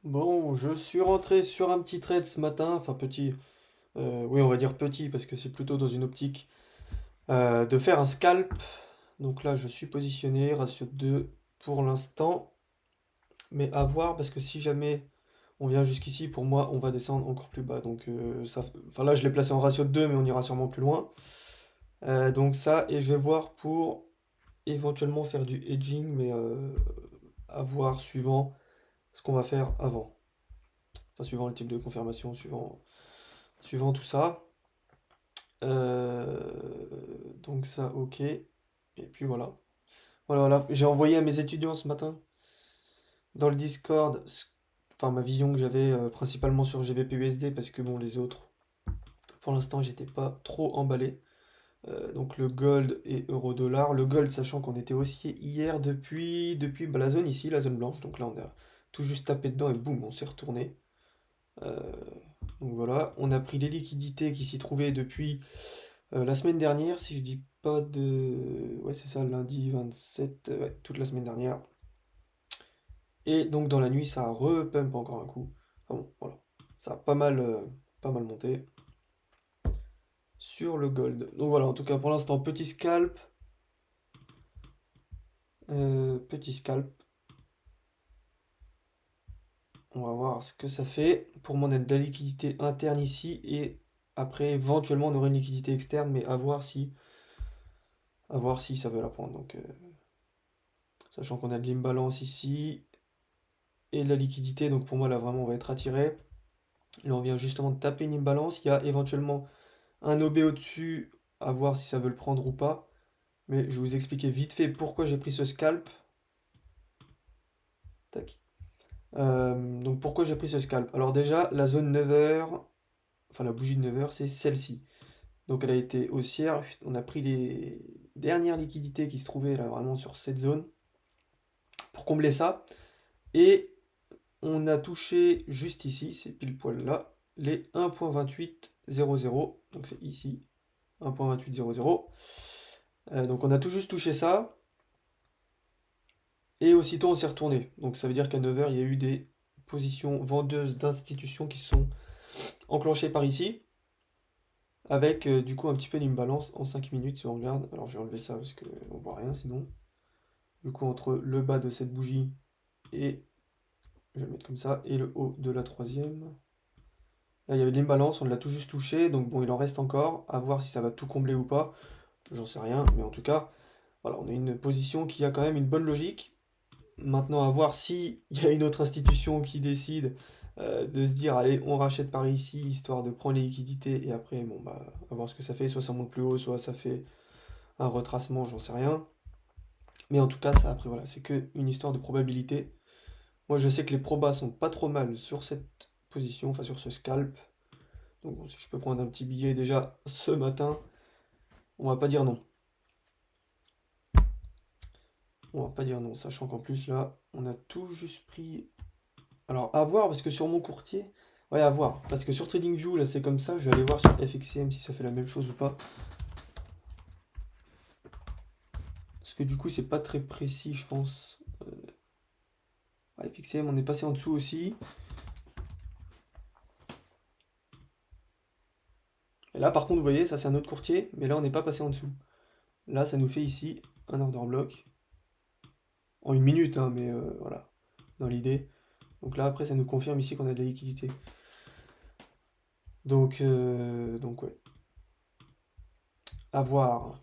Bon, je suis rentré sur un petit trade ce matin, enfin petit, oui on va dire petit parce que c'est plutôt dans une optique de faire un scalp. Donc là je suis positionné, ratio 2 pour l'instant, mais à voir parce que si jamais on vient jusqu'ici, pour moi on va descendre encore plus bas. Donc enfin là je l'ai placé en ratio de 2 mais on ira sûrement plus loin. Donc ça, et je vais voir pour éventuellement faire du hedging, mais à voir suivant ce qu'on va faire avant. Enfin suivant le type de confirmation, suivant tout ça. Donc ça, ok. Et puis voilà. Voilà. J'ai envoyé à mes étudiants ce matin dans le Discord, enfin ma vision que j'avais principalement sur GBP/USD parce que bon les autres, pour l'instant j'étais pas trop emballé. Donc le gold et euro-dollar. Le gold sachant qu'on était haussier hier depuis bah, la zone ici, la zone blanche. Donc là on a tout juste tapé dedans et boum, on s'est retourné. Euh, donc voilà, on a pris les liquidités qui s'y trouvaient depuis la semaine dernière, si je dis pas de... Ouais, c'est ça, lundi 27, ouais, toute la semaine dernière. Et donc dans la nuit, ça a repump encore un coup. Enfin bon, voilà. Ça a pas mal monté sur le gold. Donc voilà, en tout cas pour l'instant, petit scalp. Petit scalp. On va voir ce que ça fait. Pour moi, on a de la liquidité interne ici. Et après, éventuellement, on aurait une liquidité externe, mais à voir si ça veut la prendre. Donc, sachant qu'on a de l'imbalance ici. Et la liquidité, donc pour moi là vraiment on va être attiré. Là on vient justement de taper une imbalance, il y a éventuellement un OB au-dessus, à voir si ça veut le prendre ou pas. Mais je vais vous expliquer vite fait pourquoi j'ai pris ce scalp. Tac. Donc pourquoi j'ai pris ce scalp? Alors déjà, la zone 9h, enfin la bougie de 9h, c'est celle-ci. Donc elle a été haussière, on a pris les dernières liquidités qui se trouvaient là vraiment sur cette zone pour combler ça. Et on a touché juste ici, c'est pile poil là, les 1.2800, donc c'est ici, 1.2800. Donc on a tout juste touché ça, et aussitôt on s'est retourné. Donc ça veut dire qu'à 9h, il y a eu des positions vendeuses d'institutions qui se sont enclenchées par ici, avec du coup un petit peu d'imbalance en 5 minutes si on regarde. Alors je vais enlever ça parce qu'on voit rien sinon. Du coup entre le bas de cette bougie et, je vais le mettre comme ça, et le haut de la troisième. Là, il y avait de l'imbalance, on l'a tout juste touché, donc bon, il en reste encore, à voir si ça va tout combler ou pas, j'en sais rien, mais en tout cas, voilà, on a une position qui a quand même une bonne logique. Maintenant, à voir si il y a une autre institution qui décide de se dire, allez, on rachète par ici, histoire de prendre les liquidités, et après, bon, bah, à voir ce que ça fait, soit ça monte plus haut, soit ça fait un retracement, j'en sais rien. Mais en tout cas, ça, après, voilà, c'est que une histoire de probabilité. Moi, je sais que les probas sont pas trop mal sur cette position, enfin sur ce scalp. Donc bon, si je peux prendre un petit billet déjà ce matin, on va pas dire non. On va pas dire non, sachant qu'en plus là, on a tout juste pris. Alors à voir, parce que sur mon courtier, ouais à voir, parce que sur TradingView là c'est comme ça, je vais aller voir sur FXCM si ça fait la même chose ou pas. Parce que du coup c'est pas très précis je pense. FXCM on est passé en dessous aussi. Et là par contre vous voyez, ça c'est un autre courtier, mais là on n'est pas passé en dessous. Là ça nous fait ici un order block. En une minute, hein, mais voilà, dans l'idée. Donc là, après, ça nous confirme ici qu'on a de la liquidité. Donc ouais, à voir.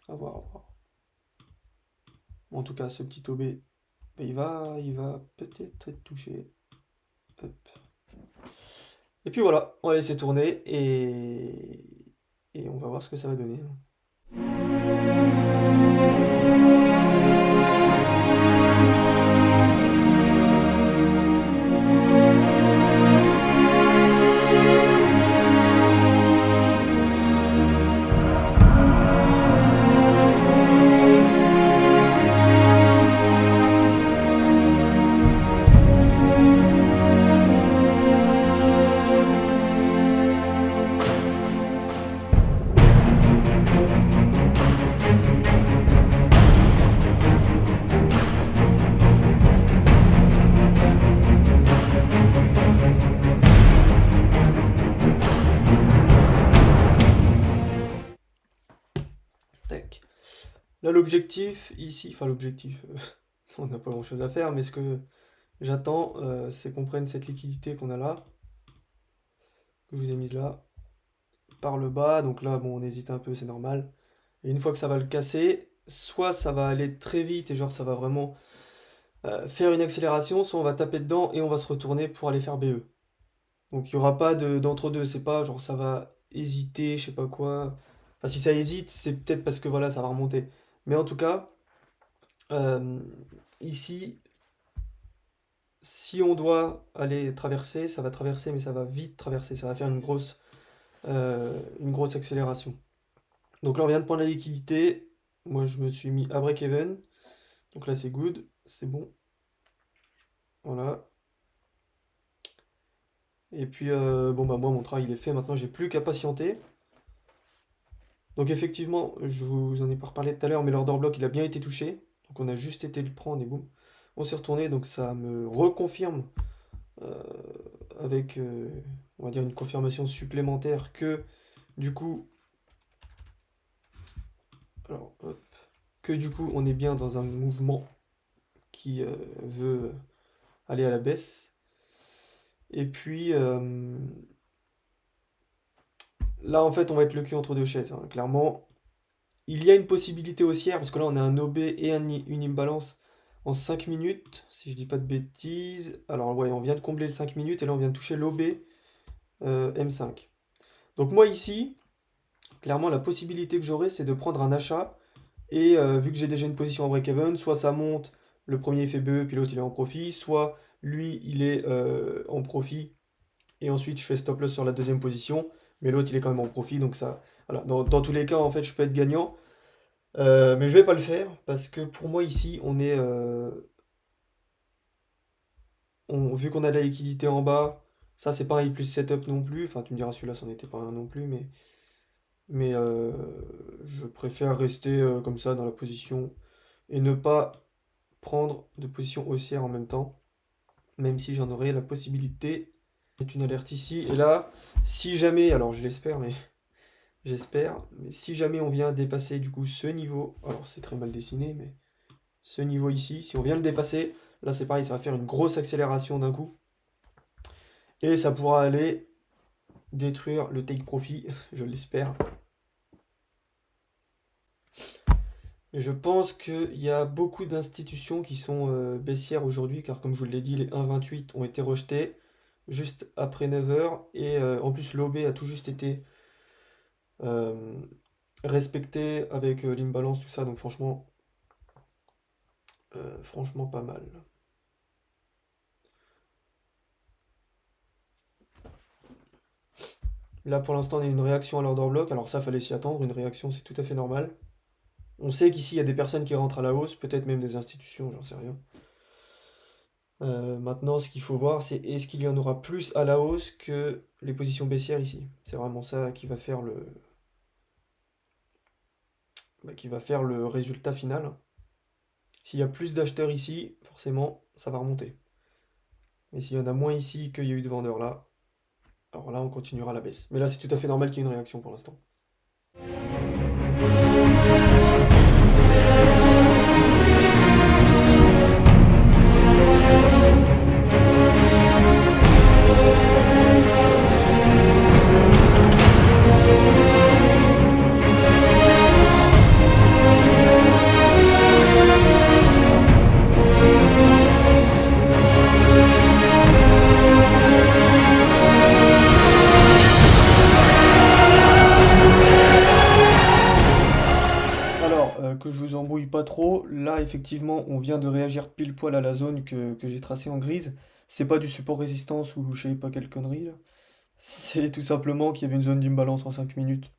À voir, à voir. En tout cas, ce petit OB, bah, il va peut-être être touché. Hop. Et puis voilà, on va laisser tourner et on va voir ce que ça va donner. Là, l'objectif ici, enfin l'objectif, on n'a pas grand-chose à faire, mais ce que j'attends, c'est qu'on prenne cette liquidité qu'on a là, que je vous ai mise là, par le bas. Donc là, bon, on hésite un peu, c'est normal. Et une fois que ça va le casser, soit ça va aller très vite et genre ça va vraiment faire une accélération, soit on va taper dedans et on va se retourner pour aller faire BE. Donc il n'y aura pas d'entre-deux, c'est pas genre ça va hésiter, je sais pas quoi. Enfin, si ça hésite, c'est peut-être parce que voilà, ça va remonter. Mais en tout cas, euh, ici, si on doit aller traverser, ça va traverser, mais ça va vite traverser, ça va faire une grosse accélération. Donc là, on vient de prendre la liquidité. Moi, je me suis mis à break-even. Donc là, c'est good, c'est bon. Voilà. Et puis, bon, bah, moi, mon travail, il est fait. Maintenant, j'ai plus qu'à patienter. Donc, effectivement, je vous en ai pas reparlé tout à l'heure, mais l'order block, il a bien été touché. Donc, on a juste été le prendre et boum. On s'est retourné. Donc, ça me reconfirme euh, avec, on va dire, une confirmation supplémentaire que, du coup, alors, hop, que du coup, on est bien dans un mouvement qui veut aller à la baisse. Et puis, là, en fait, on va être le cul entre deux chaises, hein, clairement. Il y a une possibilité haussière, parce que là, on a un OB et une imbalance en 5 minutes, si je dis pas de bêtises. Alors, ouais, on vient de combler le 5 minutes, et là, on vient de toucher l'OB M5. Donc, moi, ici, clairement, la possibilité que j'aurai, c'est de prendre un achat, et vu que j'ai déjà une position en break-even, soit ça monte, le premier fait BE, puis l'autre, il est en profit, soit lui, il est en profit, et ensuite je fais stop loss sur la deuxième position, mais l'autre il est quand même en profit, donc ça, voilà, dans tous les cas en fait je peux être gagnant. Mais je vais pas le faire parce que pour moi ici on est, vu qu'on a de la liquidité en bas, ça c'est pas un I plus setup non plus, enfin tu me diras celui-là c'en était pas un non plus, mais je préfère rester comme ça dans la position et ne pas prendre de position haussière en même temps, même si j'en aurais la possibilité. C'est une alerte ici, et là, si jamais, alors je l'espère, mais j'espère, mais si jamais on vient dépasser du coup ce niveau, alors c'est très mal dessiné, mais ce niveau ici, si on vient le dépasser, là c'est pareil, ça va faire une grosse accélération d'un coup, et ça pourra aller détruire le take profit, je l'espère. Et je pense qu'il y a beaucoup d'institutions qui sont baissières aujourd'hui, car comme je vous l'ai dit, les 1,28 ont été rejetés juste après 9 heures, et en plus l'OB a tout juste été euh, respecté avec l'imbalance, tout ça, donc franchement pas mal. Là pour l'instant on a une réaction à l'order block, alors ça fallait s'y attendre, une réaction c'est tout à fait normal. On sait qu'ici il y a des personnes qui rentrent à la hausse, peut-être même des institutions, j'en sais rien. Maintenant ce qu'il faut voir c'est est-ce qu'il y en aura plus à la hausse que les positions baissières ici. C'est vraiment ça qui va faire le résultat final. S'il y a plus d'acheteurs ici, forcément ça va remonter. Mais s'il y en a moins ici qu'il y a eu de vendeurs là, alors là on continuera la baisse. Mais là c'est tout à fait normal qu'il y ait une réaction pour l'instant. Alors, que je vous embrouille pas trop, là effectivement on vient de réagir pile poil à la zone que j'ai tracée en grise. C'est pas du support résistance ou je sais pas quelle connerie là. C'est tout simplement qu'il y avait une zone d'imbalance en 5 minutes.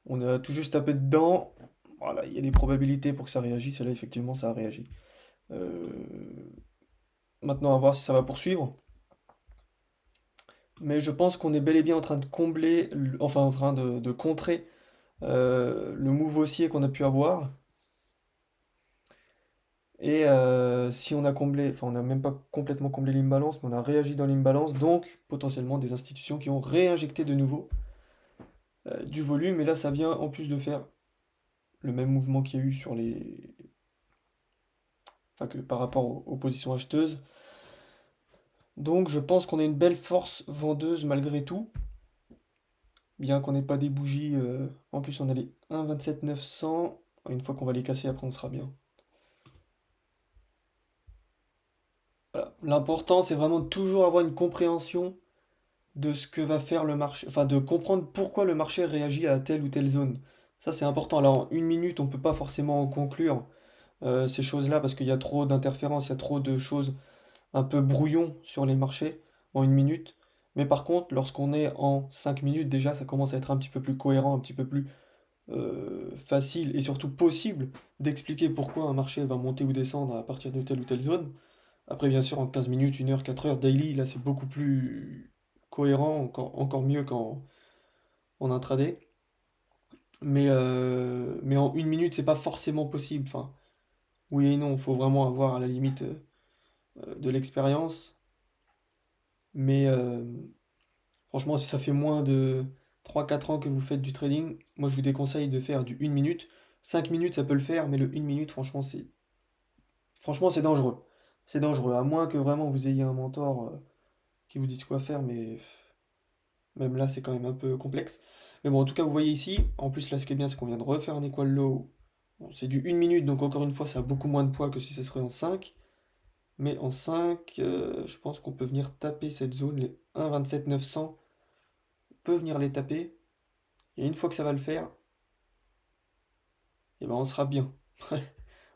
On a tout juste tapé dedans. Voilà, il y a des probabilités pour que ça réagisse, et là effectivement ça a réagi. Euh, Maintenant à voir si ça va poursuivre. Mais je pense qu'on est bel et bien en train de combler, enfin en train de contrer le move haussier qu'on a pu avoir. Et si on a comblé, enfin on n'a même pas complètement comblé l'imbalance, mais on a réagi dans l'imbalance, donc potentiellement des institutions qui ont réinjecté de nouveau du volume. Et là ça vient en plus de faire le même mouvement qu'il y a eu sur les... Enfin, que par rapport aux positions acheteuses. Donc je pense qu'on a une belle force vendeuse malgré tout. Bien qu'on n'ait pas des bougies. En plus, on a les 1,27 900. Une fois qu'on va les casser, après, on sera bien. Voilà. L'important, c'est vraiment de toujours avoir une compréhension de ce que va faire le marché. Enfin, de comprendre pourquoi le marché réagit à telle ou telle zone. Ça, c'est important. Alors, en une minute, on ne peut pas forcément conclure ces choses-là parce qu'il y a trop d'interférences, il y a trop de choses un peu brouillon sur les marchés en une minute. Mais par contre, lorsqu'on est en 5 minutes, déjà, ça commence à être un petit peu plus cohérent, un petit peu plus facile et surtout possible d'expliquer pourquoi un marché va monter ou descendre à partir de telle ou telle zone. Après, bien sûr, en 15 minutes, 1 heure, 4 heures, daily, là, c'est beaucoup plus cohérent, encore mieux en intraday. Mais en une minute, c'est pas forcément possible. Enfin, oui et non, il faut vraiment avoir à la limite de l'expérience. Mais franchement, si ça fait moins de 3 4 ans que vous faites du trading, moi je vous déconseille de faire du 1 minute. 5 minutes, ça peut le faire, mais le 1 minute, franchement, c'est dangereux. C'est dangereux, à moins que vraiment vous ayez un mentor qui vous dise quoi faire, mais même là, c'est quand même un peu complexe. Mais bon, en tout cas, vous voyez ici, en plus, là, ce qui est bien, c'est qu'on vient de refaire un equal low. Bon, c'est du 1 minute, donc encore une fois, ça a beaucoup moins de poids que si ce serait en 5. Mais en 5, je pense qu'on peut venir taper cette zone, les 1,27 900. On peut venir les taper. Et une fois que ça va le faire, eh ben, on sera bien.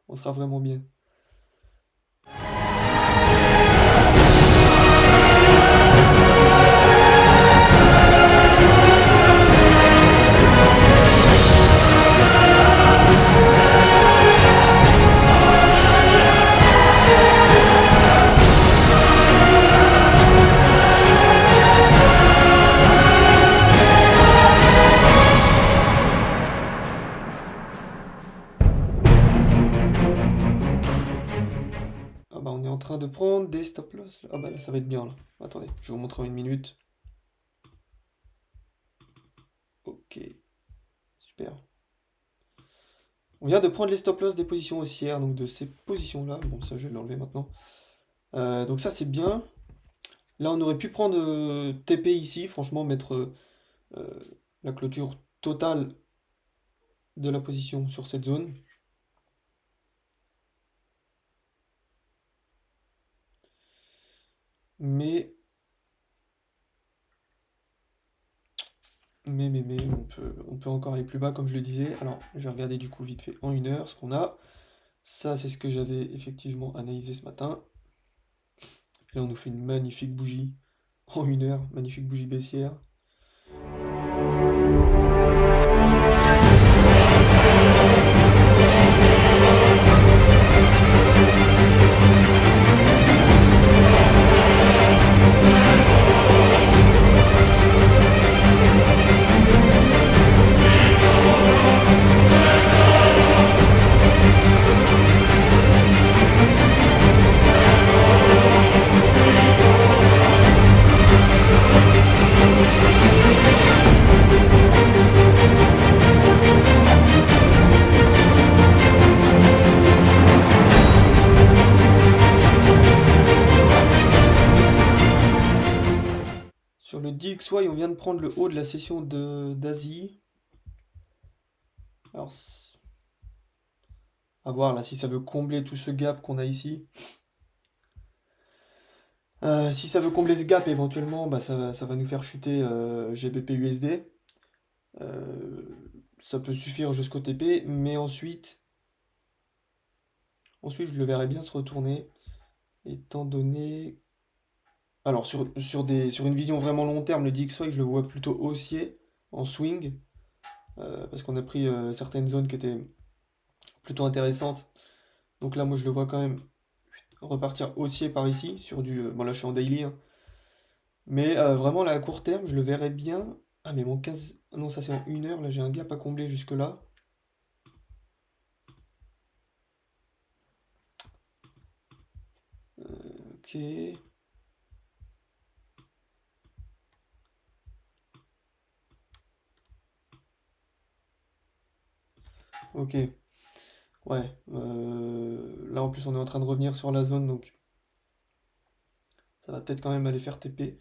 On sera vraiment bien. Ah bah, on est en train de prendre des stop loss, là. Ah bah là, ça va être bien, là. Attendez, je vais vous montrer en 1 minute. Ok, super. On vient de prendre les stop loss des positions haussières, donc de ces positions-là. Bon, ça, je vais l'enlever maintenant. Donc ça, c'est bien. Là, on aurait pu prendre TP ici, franchement, mettre euh, la clôture totale de la position sur cette zone. Mais, mais, on peut encore aller plus bas, comme je le disais. Alors, je vais regarder du coup vite fait en 1 heure ce qu'on a. Ça, c'est ce que j'avais effectivement analysé ce matin. Et là, on nous fait une magnifique bougie en 1 heure, magnifique bougie baissière. Sur le DXY, on vient de prendre le haut de la session d'Asie. Alors, à voir là si ça veut combler tout ce gap qu'on a ici. Si ça veut combler ce gap, éventuellement, bah, ça va nous faire chuter GBP USD. Euh, Ça peut suffire jusqu'au TP, mais ensuite, je le verrai bien se retourner, étant donné... Alors, sur une vision vraiment long terme, le DXY, je le vois plutôt haussier, en swing, parce qu'on a pris certaines zones qui étaient plutôt intéressantes. Donc là, moi, je le vois quand même repartir haussier par ici, sur du... bon, là, je suis en daily, hein. Mais vraiment, là, à court terme, je le verrais bien. Ah, mais mon 15... ah non, ça c'est en 1 heure, là, j'ai un gap à combler jusque-là. Ok. Ok. Ouais. Là, en plus, on est en train de revenir sur la zone, donc ça va peut-être quand même aller faire TP.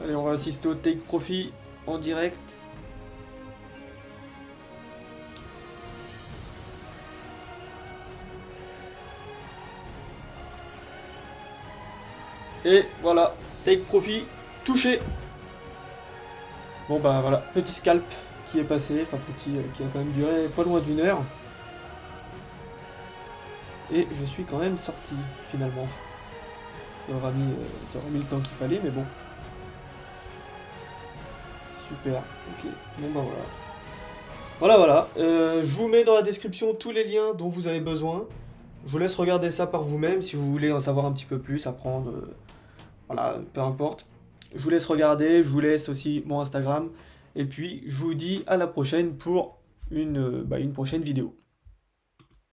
Allez, on va assister au take profit en direct. Et voilà, take profit touché. Bon bah voilà, petit scalp qui est passé, enfin petit, qui a quand même duré pas loin d'une heure. Et je suis quand même sorti finalement. Ça aura mis le temps qu'il fallait, mais bon. Super, ok. Bon bah voilà. Voilà. Je vous mets dans la description tous les liens dont vous avez besoin. Je vous laisse regarder ça par vous-même si vous voulez en savoir un petit peu plus, apprendre. Voilà, peu importe. Je vous laisse regarder, je vous laisse aussi mon Instagram. Et puis, je vous dis à la prochaine pour une prochaine vidéo.